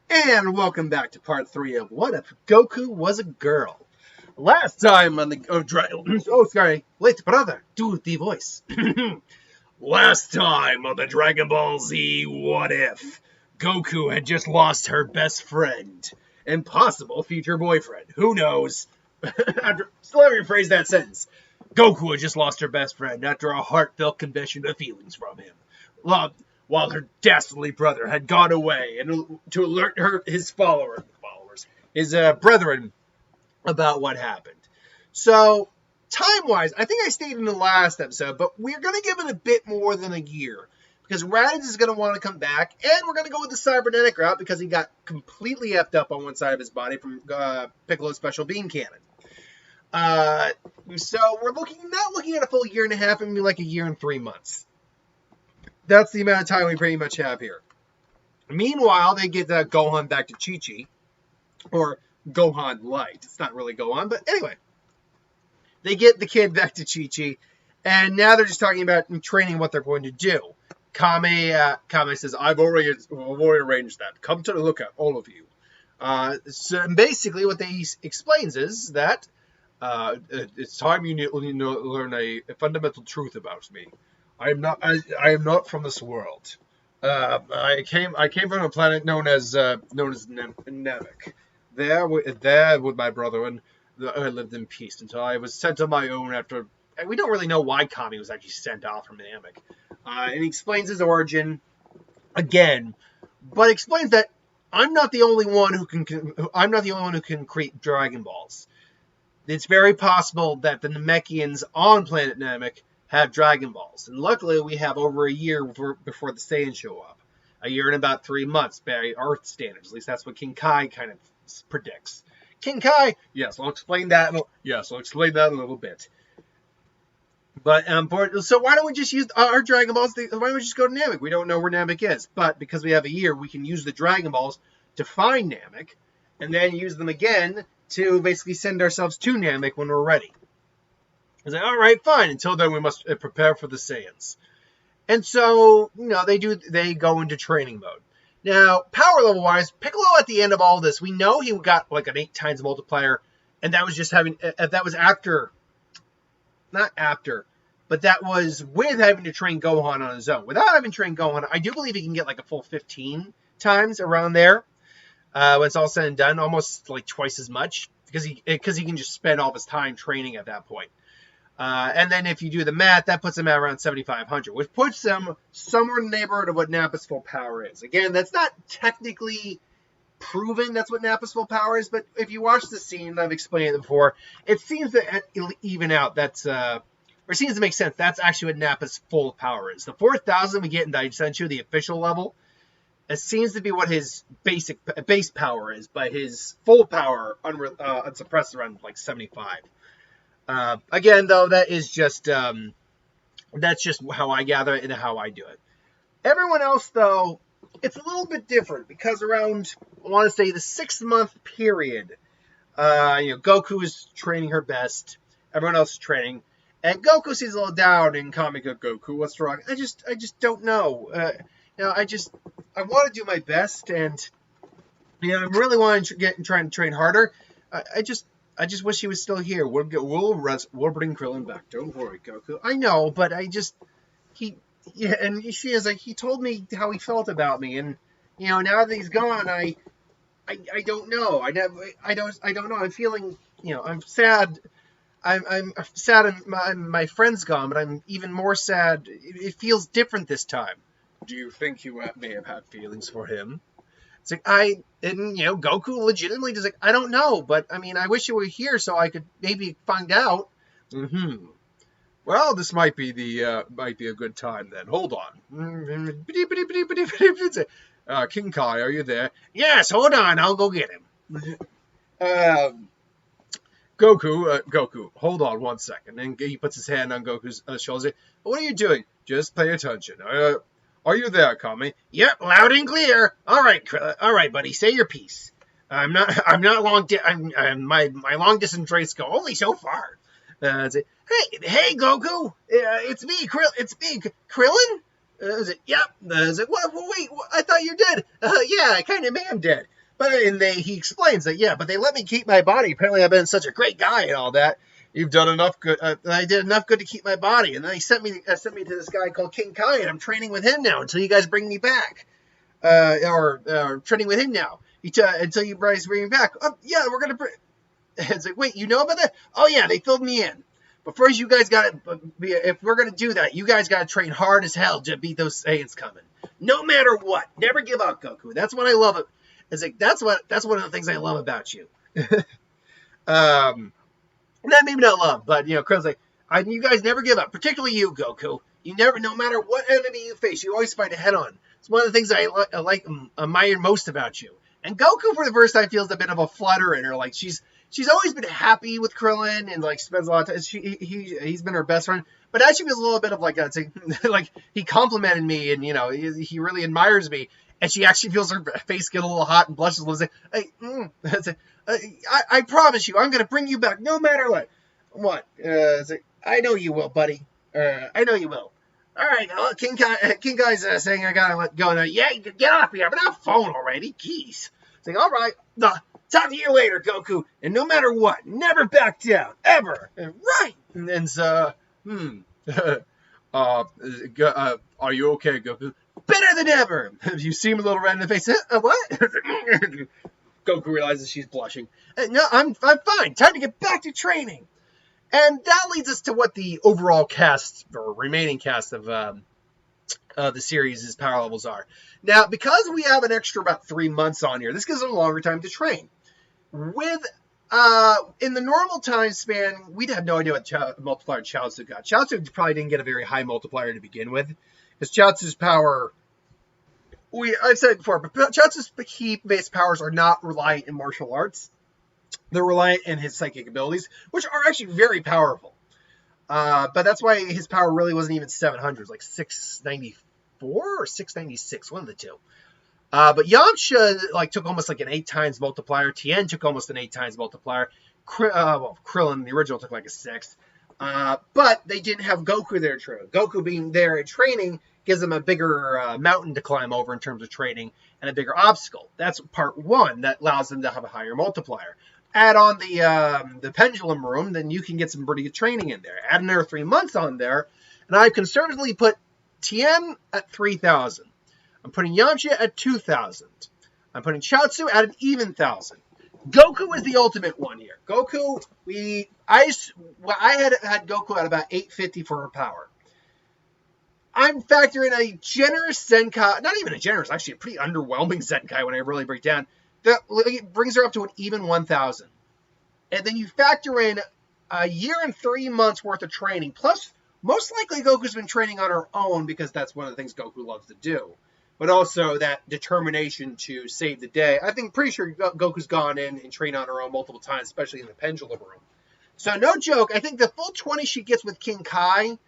And welcome back to part 3 of What If Goku Was a Girl? Last time on the... sorry. Wait, brother. Do the voice. Last time on the Dragon Ball Z What If, Goku had just lost her best friend and possible future boyfriend. Who knows? So let me rephrase that sentence. Goku had just lost her best friend after a heartfelt confession of feelings from him. While her dastardly brother had gone away and to alert his his brethren, about what happened. So, time-wise, I think I stated in the last episode, but we're going to give it a bit more than a year. Because Raditz is going to want to come back, and we're going to go with the cybernetic route because he got completely effed up on one side of his body from Piccolo's special beam cannon. So we're not looking at a full year and a half, maybe like a year and 3 months. That's the amount of time we pretty much have here. Meanwhile, they get Gohan back to Chi-Chi, or Gohan Light. It's not really Gohan, but anyway. They get the kid back to Chi-Chi, and now they're just talking about training what they're going to do. Kame says, I've already arranged that. Come to look at all of you. So basically what they explains is that it's time you learn a fundamental truth about me. I am not from this world. I came from a planet known as Namek. There with my brother, and I lived in peace until I was sent on my own after. We don't really know why Kami was actually sent off from Namek. And he explains his origin again, but explains that I'm not the only one who can create Dragon Balls. It's very possible that the Namekians on planet Namek have Dragon Balls. And luckily, we have over a year before the Saiyans show up. A year and about 3 months by Earth standards. At least that's what King Kai kind of predicts. King Kai? Yes, I'll explain that in a little bit. But, so why don't we just use our Dragon Balls? Why don't we just go to Namek? We don't know where Namek is. But because we have a year, we can use the Dragon Balls to find Namek. And then use them again to basically send ourselves to Namek when we're ready. I was like, all right, fine. Until then, we must prepare for the Saiyans. And so, they go into training mode. Now, power level-wise, Piccolo at the end of all this, we know he got like an 8 times multiplier, and that was just that was with having to train Gohan on his own. Without having trained Gohan, I do believe he can get like a full 15 times around there. When it's all said and done, almost like twice as much, because he can just spend all of his time training at that point. And then if you do the math, that puts him at around 7,500, which puts him somewhere in the neighborhood of what Nappa's full power is. Again, that's not technically proven that's what Nappa's full power is, but if you watch the scene, I've explained it before, it seems to even out. Or it seems to make sense. That's actually what Nappa's full power is. The 4,000 we get in Daisenshu, the official level, it seems to be what his base power is, but his full power unsuppressed around like 75. Again, though, that's just how I gather it and how I do it. Everyone else, though, it's a little bit different because around, I want to say, the 6-month period, Goku is training her best. Everyone else is training, and Goku seems a little down in Comic Goku. What's wrong? I just don't know. I want to do my best, and I really want to try and train harder. I just wish he was still here. We'll bring Krillin back. Don't worry, Goku. I know, but he told me how he felt about me, and now that he's gone, I don't know. I don't know. I'm feeling, I'm sad. I'm sad, and my friend's gone, but I'm even more sad. It feels different this time. Do you think you may have had feelings for him? It's like, Goku legitimately just like, I don't know, but, I wish you were here so I could maybe find out. Mm-hmm. Well, this might be a good time then. Hold on. King Kai, are you there? Yes, hold on, I'll go get him. Goku, hold on 1 second. And he puts his hand on Goku's shoulder. What are you doing? Just pay attention. Are you there, Kami? Yep, loud and clear. All right, buddy, say your piece. I'm not long. My long distance race go only so far. Hey, Goku, it's me, Krillin. Yep. Wait, I thought you're dead. Yeah, I kind of am dead. But he explains that, yeah, but they let me keep my body. Apparently I've been such a great guy and all that. You've done enough good. I did enough good to keep my body. And then he sent me to this guy called King Kai, and I'm training with him now until you guys bring me back. Or training with him now. Until you guys bring me back. Oh, yeah, we're going to... It's like, wait, you know about that? Oh, yeah, they filled me in. But first, you guys got to... If we're going to do that, you guys got to train hard as hell to beat those Saiyans coming. No matter what. Never give up, Goku. That's what I love. It's like, that's one of the things I love about you. Maybe not love, but, Krillin's like, you guys never give up, particularly you, Goku. You never, no matter what enemy you face, you always fight head on. It's one of the things I like, admire most about you. And Goku, for the first time, feels a bit of a flutter in her. Like, she's always been happy with Krillin and, like, spends a lot of time. He's been her best friend. But now she feels a little bit of, like, like, he complimented me and, he really admires me. And she actually feels her face get a little hot and blushes a little. I promise you, I'm going to bring you back no matter what. What? I know you will, buddy. I know you will. All right, King Kai's saying I got to let go now. Yeah, get off here. I've been on the phone already. Jeez. It's like, all right. Talk to you later, Goku. And no matter what, never back down. Ever. Right. And then, are you okay, Goku? Better than ever. You seem a little red in the face. What? Goku realizes she's blushing. No, I'm fine. Time to get back to training. And that leads us to what the overall cast, or remaining cast of the series' power levels are. Now, because we have an extra about 3 months on here, this gives them a longer time to train. In the normal time span, we'd have no idea what multiplier Chaozu got. Chaozu probably didn't get a very high multiplier to begin with, because Chaozu's power, I've said it before, but Chaozu's key-based powers are not reliant in martial arts. They're reliant in his psychic abilities, which are actually very powerful. But that's why his power really wasn't even 700. It was like 694 or 696, one of the two. But Yamcha took almost like an 8 times multiplier. Tien took almost an 8 times multiplier. Krillin, the original, took like a 6. But they didn't have Goku there to train. Goku being there and training gives them a bigger mountain to climb over in terms of training and a bigger obstacle. That's part 1 that allows them to have a higher multiplier. Add on the pendulum room, then you can get some pretty good training in there. Add another 3 months on there, and I've conservatively put Tien at 3,000. I'm putting Yamcha at 2,000. I'm putting Chaozu at an even 1,000. Goku is the ultimate one here. Goku, I had Goku at about 850 for her power. I'm factoring a generous Zenkai, not even a generous, actually a pretty underwhelming Zenkai when I really break down. That brings her up to an even 1,000. And then you factor in a year and 3 months worth of training. Plus, most likely Goku's been training on her own because that's one of the things Goku loves to do. But also that determination to save the day. I think pretty sure Goku's gone in and trained on her own multiple times, especially in the pendulum room. So no joke, I think the full 20 she gets with King Kai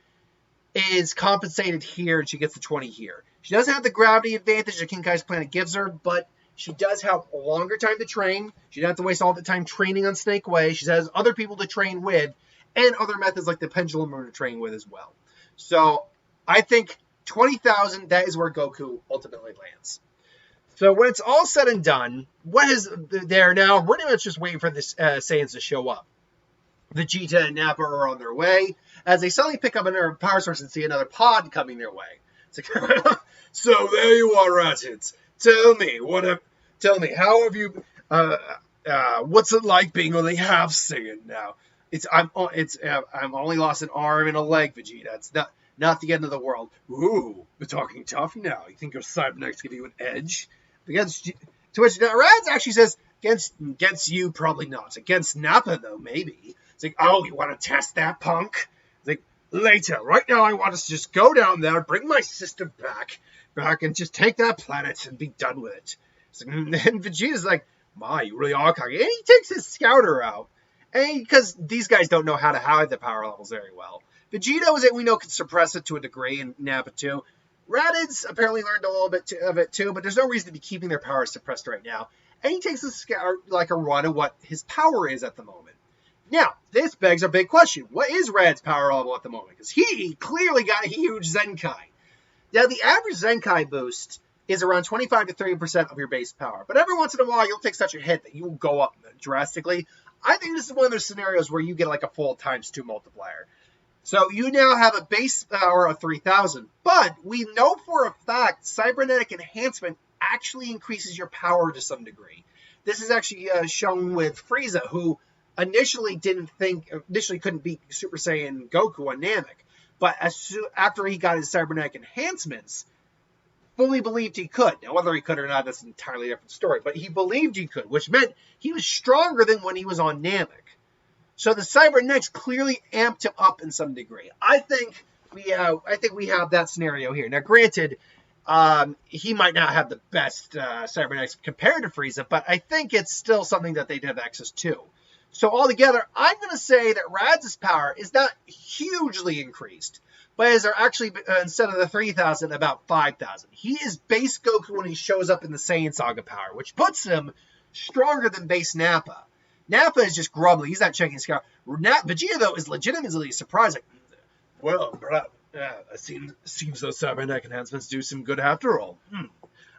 is compensated here, and she gets the 20 here. She doesn't have the gravity advantage that King Kai's planet gives her, but she does have a longer time to train. She doesn't have to waste all the time training on Snake Way. She has other people to train with, and other methods like the pendulum room to train with as well. So I think 20,000, that is where Goku ultimately lands. So when it's all said and done, what is there now? We're pretty much just waiting for the Saiyans to show up. Vegeta and Nappa are on their way, as they suddenly pick up another power source and see another pod coming their way. It's like, so there you are, Ratchets. Tell me, how have you, what's it like being only half Saiyan now? I'm only lost an arm and a leg, Vegeta. It's not the end of the world. Ooh, we're talking tough now. You think your cybernetics give you an edge? To which Radz actually says, against you, probably not. Against Nappa, though, maybe. It's like, oh, you want to test that, punk? It's like, later. Right now, I want us to just go down there, bring my sister back, and just take that planet and be done with it. And Vegeta's like, my, you really are cocky. And he takes his scouter out. And because these guys don't know how to hide the power levels very well. Vegeta, we know, can suppress it to a degree, and Nappa too. Raditz apparently learned a little bit of it too, but there's no reason to be keeping their power suppressed right now. And he takes a run at what his power is at the moment. Now, this begs a big question. What is Rad's power level at the moment? Because he clearly got a huge Zenkai. Now, the average Zenkai boost is around 25 to 30% of your base power. But every once in a while, you'll take such a hit that you'll go up drastically. I think this is one of those scenarios where you get like a full ×2 multiplier. So you now have a base power of 3,000. But we know for a fact cybernetic enhancement actually increases your power to some degree. This is actually shown with Frieza, who initially couldn't beat Super Saiyan Goku on Namek. But after he got his cybernetic enhancements, fully believed he could. Now, whether he could or not, that's an entirely different story. But he believed he could, which meant he was stronger than when he was on Namek. So the cybernetics clearly amped him up in some degree. I think we have that scenario here. Now, granted, he might not have the best cybernetics compared to Frieza, but I think it's still something that they'd have access to. So altogether, I'm going to say that Radz's power is not hugely increased, but is actually, instead of the 3,000, about 5,000. He is base Goku when he shows up in the Saiyan Saga power, which puts him stronger than base Nappa. Nappa is just grumbly. He's not checking his power. Vegeta, though, is legitimately surprised. Like, well, bro, it seems those cybernetic enhancements do some good after all.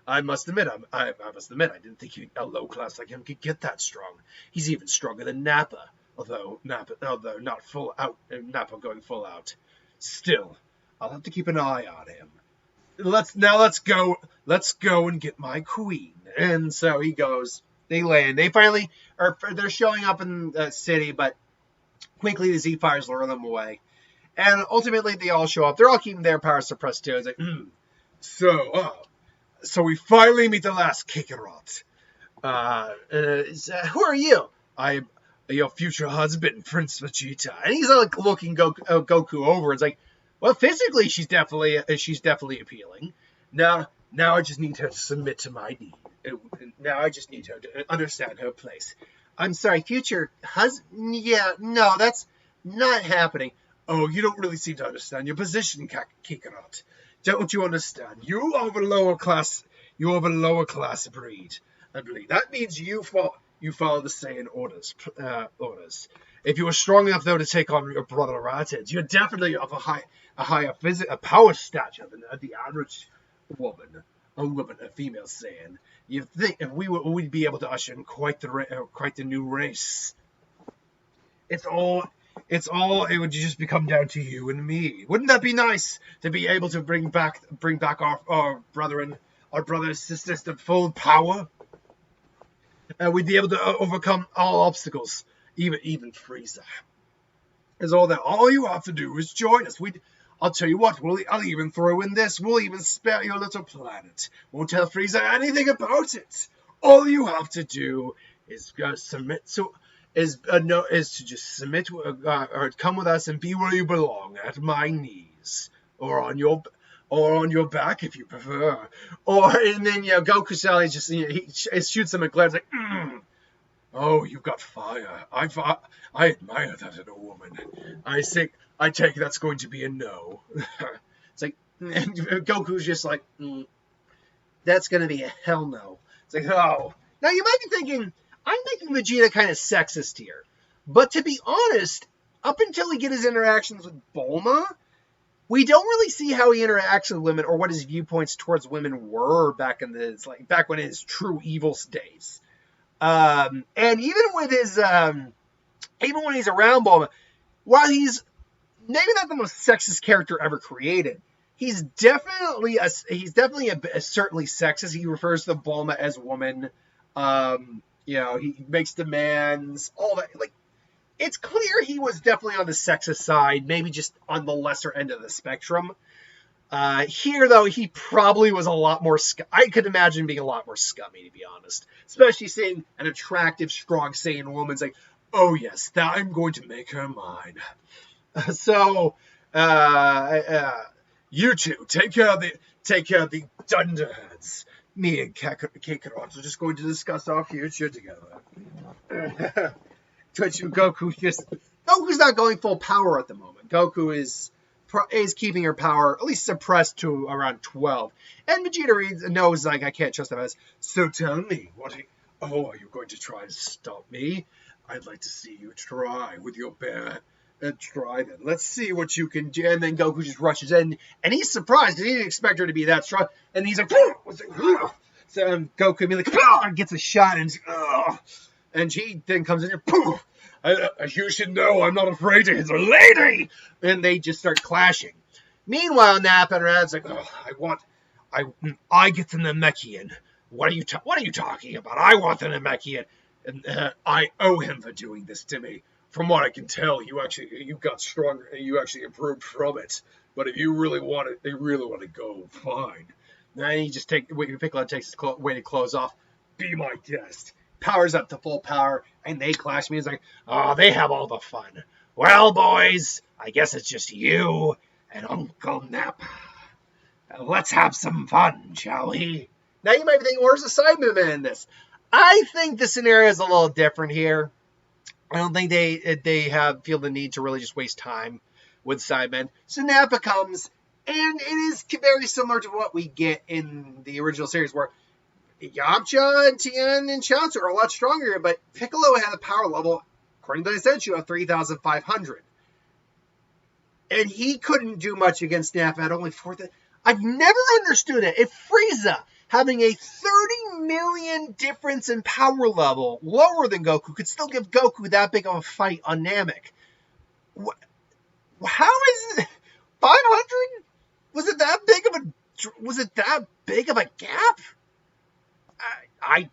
I must admit, I didn't think a low class like him could get that strong. He's even stronger than Nappa, although not full out. Nappa going full out. Still, I'll have to keep an eye on him. Let's go and get my queen. And so he goes. They land. They're showing up in the city, but quickly the Z-Fires lure them away. And ultimately they all show up. They're all keeping their power suppressed too. It's like, So we finally meet the last Kakarot. Who are you? I'm your future husband, Prince Vegeta. And he's like looking Goku over. It's like, well, physically she's definitely appealing. Now I just need her to submit to my need. Now I just need her to understand her place. I'm sorry, future husband? Yeah, no, that's not happening. Oh, you don't really seem to understand your position, Kakarot. Don't you understand? You are of a lower class breed. I believe that means you follow the Saiyan orders. If you were strong enough though to take on your brother Ratid, you're definitely of a higher power stature than the average woman. A female Saiyan. You think if we'd be able to usher in quite the new race. It would just come down to you and me. Wouldn't that be nice to be able to bring back our brother and sisters to full power? We'd be able to overcome all obstacles, even Frieza. Is all that? All you have to do is join us. I'll tell you what. I'll even throw in this. We'll even spare your little planet. Won't tell Frieza anything about it. All you have to do is submit to. Is to just submit or come with us and be where you belong, at my knees, or on your back if you prefer. And then Goku style, he shoots him and glares like, oh, you've got fire. I admire that in a woman. I take that's going to be a no. It's like, and Goku's just like, that's going to be a hell no. It's like, oh. Now you might be thinking, I'm making Vegeta kind of sexist here. But to be honest, up until he get his interactions with Bulma, we don't really see how he interacts with women or what his viewpoints towards women were back when his true evil days. And even with his even when he's around Bulma, while he's maybe not the most sexist character ever created, he's definitely certainly sexist. He refers to Bulma as woman. He makes demands, all that. Like, it's clear he was definitely on the sexist side, maybe just on the lesser end of the spectrum. Here, though, he probably was a lot more... I could imagine being a lot more scummy, to be honest. Especially seeing an attractive, strong Saiyan woman. It's like, oh, yes, I'm going to make her mine. You two, take care of the Dunderheads. Me and Kakarot are just going to discuss our future together. Goku's not going full power at the moment. Goku is keeping her power at least suppressed to around 12. And Vegeta knows, like, I can't trust him as, so tell me, are you going to try to stop me? I'd like to see you try with your bare Try then. Let's see what you can do. And then Goku just rushes in, and he's surprised because he didn't expect her to be that strong. And he's like, so Goku be like, gets a shot, and she then comes in here, as you should know, I'm not afraid of his lady. And they just start clashing. Meanwhile, Nappa and Rad's like, I get the Namekian. What are you talking about? I want the Namekian, and I owe him for doing this to me. From what I can tell, you got stronger and you actually improved from it. But if you really want it, they really want to go, fine. Then he just Piccolo takes his weighted clothes off. Be my guest. Powers up to full power, and they clash. Me. It's like, oh, they have all the fun. Well, boys, I guess it's just you and Uncle Nap. Let's have some fun, shall we? Now you might be thinking, where's the side movement in this? I think the scenario is a little different here. I don't think they feel the need to really just waste time with Sidemen. So Nappa comes, and it is very similar to what we get in the original series, where Yamcha and Tien and Chaozu are a lot stronger, but Piccolo had a power level, according to the Senshu, of 3,500. And he couldn't do much against Nappa at only 4,000. I've never understood it. If Frieza, having a 30 million difference in power level, lower than Goku, could still give Goku that big of a fight on Namek. How is it 500? Was it that big of a gap? I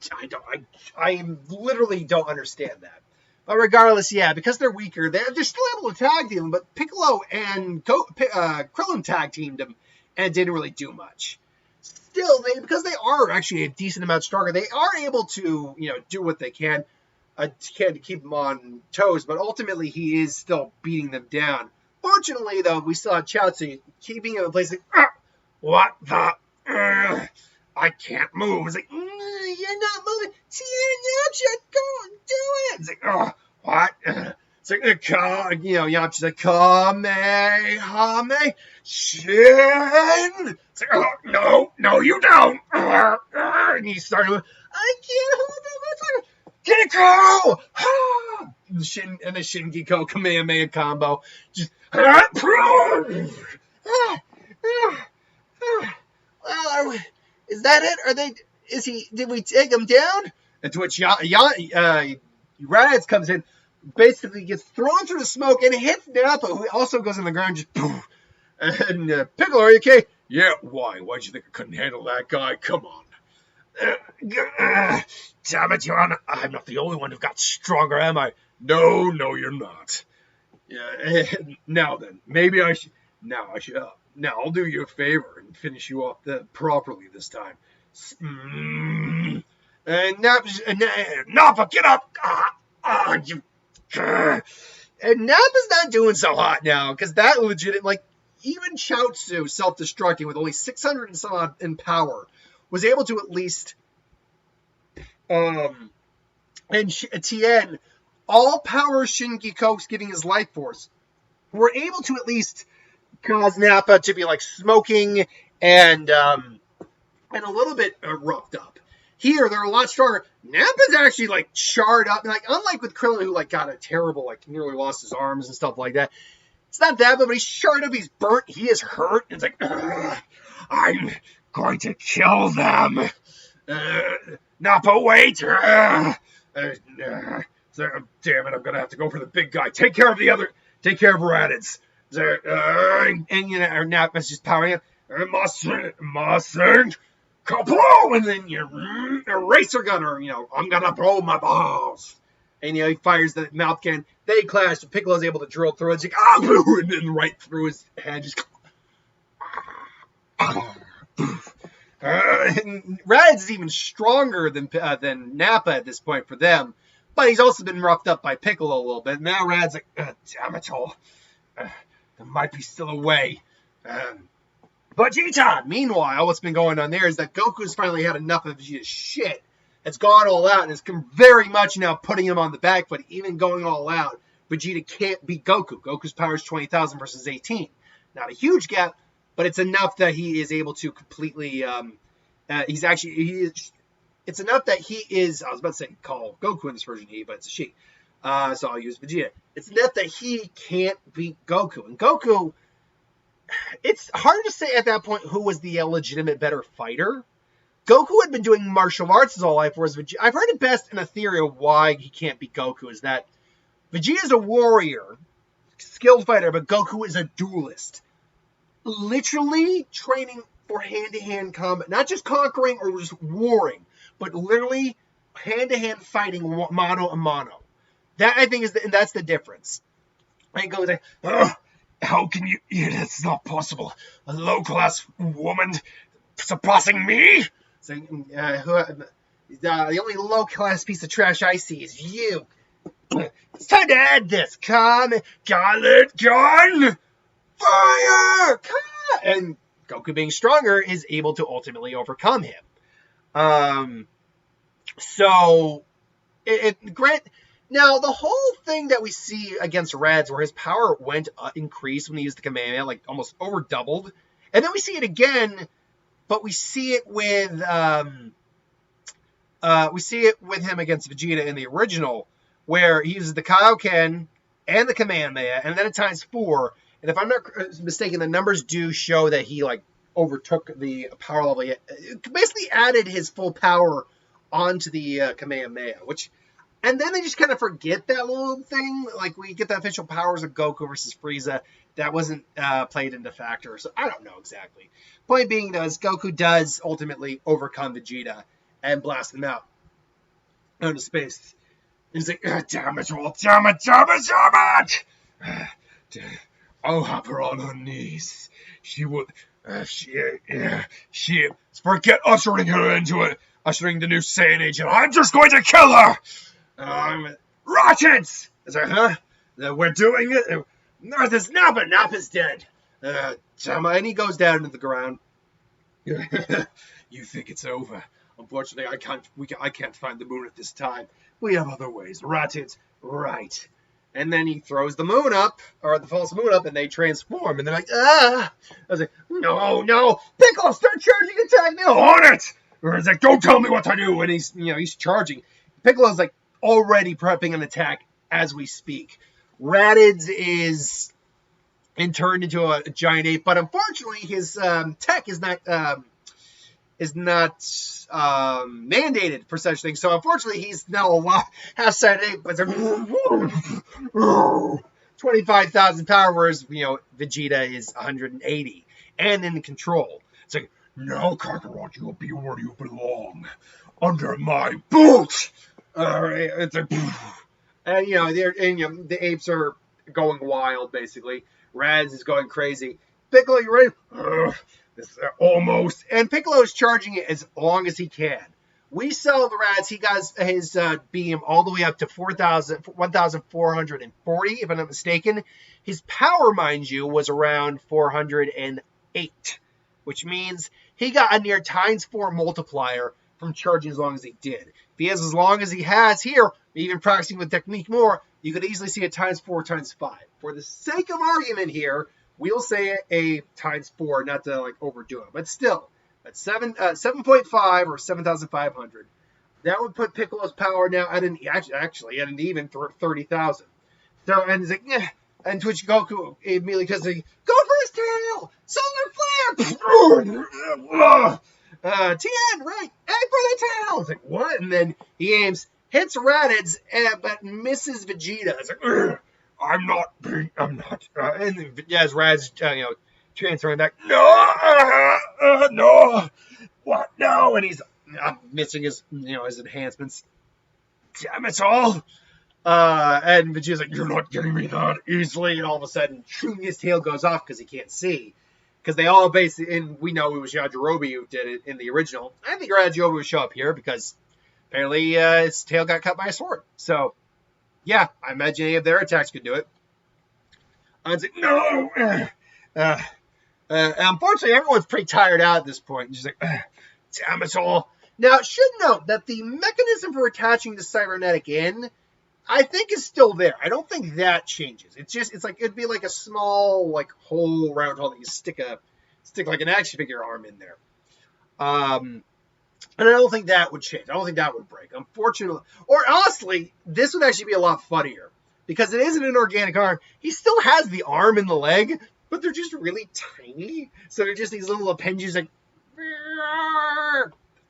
literally don't understand that. But regardless, yeah, because they're weaker, they're still able to tag team him. But Piccolo and Krillin tag teamed him and didn't really do much. Still, because they are actually a decent amount stronger, they are able to, do what they can to keep him on toes. But ultimately, he is still beating them down. Fortunately, though, we still have Chaozu keeping him in place. Like, what the? I can't move. It's like, you're not moving. Yamcha, go do it. It's like, what? It's like, Yamcha's like, Kamehame, Shin. It's like, no, you don't. And he's starting to, I can't hold him. Gekko! And the Shingeki Kamehameha combo. Just, well, is that it? Did we take him down? And to which Raditz comes in, basically gets thrown through the smoke and hits Nappa, who also goes on the ground, just poof. And Piccolo, are you okay? Yeah, why? Why'd you think I couldn't handle that guy? Come on. Damn it, I'm not the only one who got stronger, am I? No, you're not. Yeah, now then, maybe I should. Now I'll do you a favor and finish you off properly this time. And Nappa, get up! And Nappa's not doing so hot now, because that legit, even Chaozu, self-destructing with only 600 and some odd in power, was able to at least, and Tien, all power Shingeki giving his life force, were able to at least cause Nappa to be smoking and a little bit roughed up. Here, they're a lot stronger. Nappa's actually charred up. Unlike with Krillin, who got a terrible, nearly lost his arms and stuff like that. It's not that bad, but he's charred up. He's burnt. He is hurt. It's I'm going to kill them. Nappa, wait. Damn it, I'm going to have to go for the big guy. Take care of Raditz. And Nappa's just powering up. Mustn't. Kaboom! And then your eraser gunner, I'm going to blow my balls. And, he fires the mouth cannon. They clash. Piccolo's able to drill through it. It's and then right through his head. Just. And Raditz is even stronger than Nappa at this point for them. But he's also been roughed up by Piccolo a little bit. Now Rad's damn it all. There might be still a way. Vegeta! Meanwhile, what's been going on there is that Goku's finally had enough of Vegeta's shit. It's gone all out, and it's very much now putting him on the back foot, even going all out. Vegeta can't beat Goku. Goku's power is 20,000 versus 18. Not a huge gap, but it's enough that he is able to completely, it's enough that he is, I was about to say call Goku in this version he, but it's a she. So I'll use Vegeta. It's not that he can't beat Goku. And Goku, it's hard to say at that point who was the legitimate better fighter. Goku had been doing martial arts his whole life, whereas Vegeta, I've heard it best in a theory of why he can't beat Goku is that Vegeta's a warrior, skilled fighter, but Goku is a duelist. Literally training for hand-to-hand combat, not just conquering or just warring, but literally hand-to-hand fighting, mano a mano. That I think that's the difference. And goes like, how can you? It's not possible. A low-class woman surpassing me. So, the only low-class piece of trash I see is you. It's time to add this. Come, Gauntlet Gun, fire! Come! And Goku, being stronger, is able to ultimately overcome him. So, Grant. Now, the whole thing that we see against Raditz, where his power went increased when he used the Kamehameha, like almost over doubled, and then we see it again, but we see it with him against Vegeta in the original, where he uses the Kaioken and the Kamehameha, and then at times 4. And if I'm not mistaken, the numbers do show that he like overtook the power level. He basically added his full power onto the Kamehameha, which. And then they just kind of forget that little thing. Like, we get the official powers of Goku versus Frieza. That wasn't played into factor, so I don't know exactly. Point being, is Goku does ultimately overcome Vegeta and blast him out into space. He's like, damn it, damn it! I'll have her on her knees. She would... forget ushering her into it. Ushering the new Saiyan age, and I'm just going to kill her! Rockets! Is like, huh? We're doing it? No, there's Nappa. Nappa's dead. And he goes down into the ground. You think it's over? Unfortunately, I can't find the moon at this time. We have other ways. Rockets, right? And then he throws the moon up, or the false moon up, and they transform. And they're like, ah! I was like, no, Piccolo, start charging attack now. On it! Or he's like, don't tell me what to do. And he's charging. Piccolo's like, already prepping an attack as we speak. Raditz is turned into a giant ape, but unfortunately his tech is not mandated for such things. So unfortunately he's now a lot half-sided ape, but 25,000 power, whereas Vegeta is 180 and in control. It's like, no, Kakarot, you'll be where you belong, under my boot. It's like, and the apes are going wild. Basically, Raditz is going crazy. Piccolo, you ready? Almost. And Piccolo is charging it as long as he can. We saw the Raditz. He got his beam all the way up to 1,440, if I'm not mistaken. His power, mind you, was around 408, which means he got a near ×4 multiplier from charging as long as he did. If he has as long as he has here, even practicing with technique more, you could easily see a ×4, ×5. For the sake of argument here, we'll say a ×4, not to overdo it. But still, at 7.5 or 7,500, that would put Piccolo's power now at an even 30,000. So, and he's like, yeah. And to which Goku immediately goes, go for his tail! Solar flare! Tien, right, aim for the tail! It's like, what? And then he aims, hits Raditz, but misses Vegeta. It's like, I'm not. And as Raditz, transferring back, no, what, no, and he's missing his, his enhancements. Damn it all! And Vegeta's like, you're not getting me that easily, and all of a sudden, his tail goes off because he can't see. Because they all basically, and we know it was Yajirobe who did it in the original. I think Yajirobe would show up here because apparently his tail got cut by a sword. So, yeah, I imagine any of their attacks could do it. I was like, no! Unfortunately, everyone's pretty tired out at this point. And she's like, damn it all. Now, should note that the mechanism for attaching the cybernetic in, I think, is still there. I don't think that changes. It's like, it'd be like a small, hole, round hole that you stick like an action figure arm in there. And I don't think that would change. I don't think that would break. Unfortunately, or honestly, this would actually be a lot funnier because it is an inorganic arm. He still has the arm and the leg, but they're just really tiny. So they're just these little appendages like.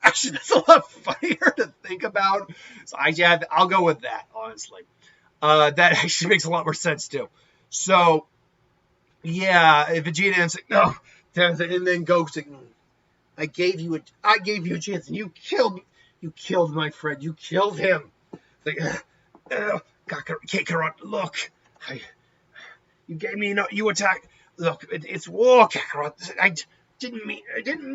Actually, that's a lot funnier to think about. So I'll go with that, honestly. That actually makes a lot more sense too. So, yeah, Vegeta is like, no, and then Goku's like, I gave you a chance, and you killed my friend, you killed him. Like, Kakarot, look, you gave me you attacked. Look, it's war, Kakarot. I didn't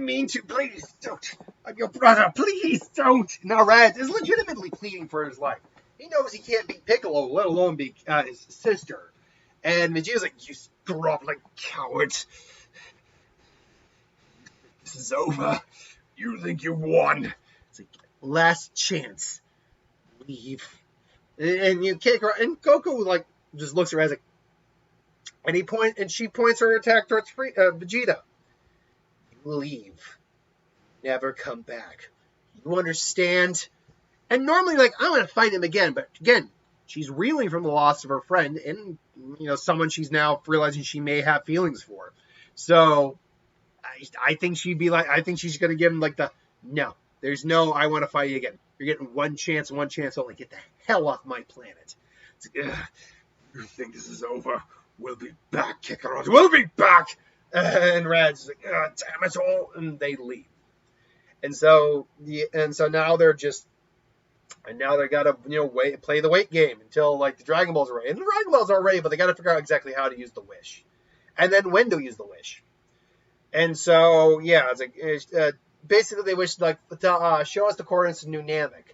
mean to. Please don't. I'm your brother. Please don't. Now Raditz is legitimately pleading for his life. He knows he can't beat Piccolo, let alone beat his sister. And Vegeta's like, you groveling coward. This is over. You think you won. It's like, last chance. Leave. And you kick her. And Goku, like, just looks at her as like, and she points her attack towards Vegeta. Leave. Never come back. You understand? And normally, like, I'm going to fight him again. But again, she's reeling from the loss of her friend and, someone she's now realizing she may have feelings for. So I think she'd be like, I think she's going to give him like no, there's no, I want to fight you again. You're getting one chance only. Get the hell off my planet. It's like, you think this is over? We'll be back, Kakarot. We'll be back. And Rad's like, damn it all. And they leave. And so now they're just, and now they got to, play the wait game until like the Dragon Balls are ready. And the Dragon Balls are ready, but they got to figure out exactly how to use the wish. And then when to use the wish. And so, yeah, it's like, basically they wish like to show us the coordinates of New Namek.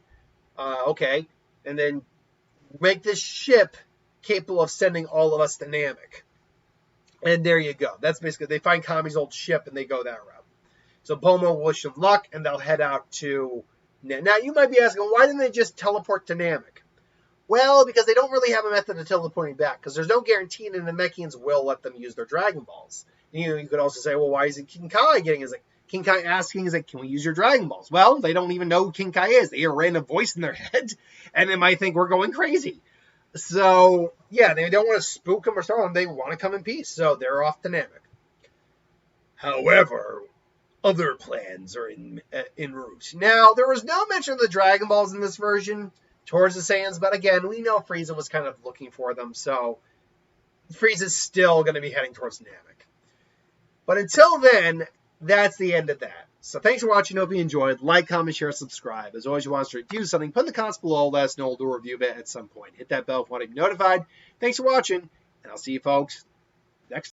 Okay. And then make this ship capable of sending all of us to Namek. And there you go. That's basically, they find Kami's old ship and they go that route. So Bulma will wish them luck and they'll head out to Namek. Now you might be asking, why didn't they just teleport to Namek? Well, because they don't really have a method of teleporting back, because there's no guarantee that the Namekians will let them use their Dragon Balls. You could also say, well, why isn't King Kai getting his, like, King Kai asking, is like, can we use your Dragon Balls? Well, they don't even know who King Kai is. They hear a random voice in their head, and they might think we're going crazy. So, yeah, they don't want to spook them or startle them. They want to come in peace, so they're off to Namek. However, other plans are en route. Now, there was no mention of the Dragon Balls in this version towards the Saiyans, but again, we know Frieza was kind of looking for them, so Frieza's still going to be heading towards Namek. But until then, that's the end of that. So thanks for watching. Hope you enjoyed. Like, comment, share, subscribe. As always, you want us to review something, put in the comments below. Let us know. We'll do a review of it at some point. Hit that bell if you want to be notified. Thanks for watching, and I'll see you folks next time.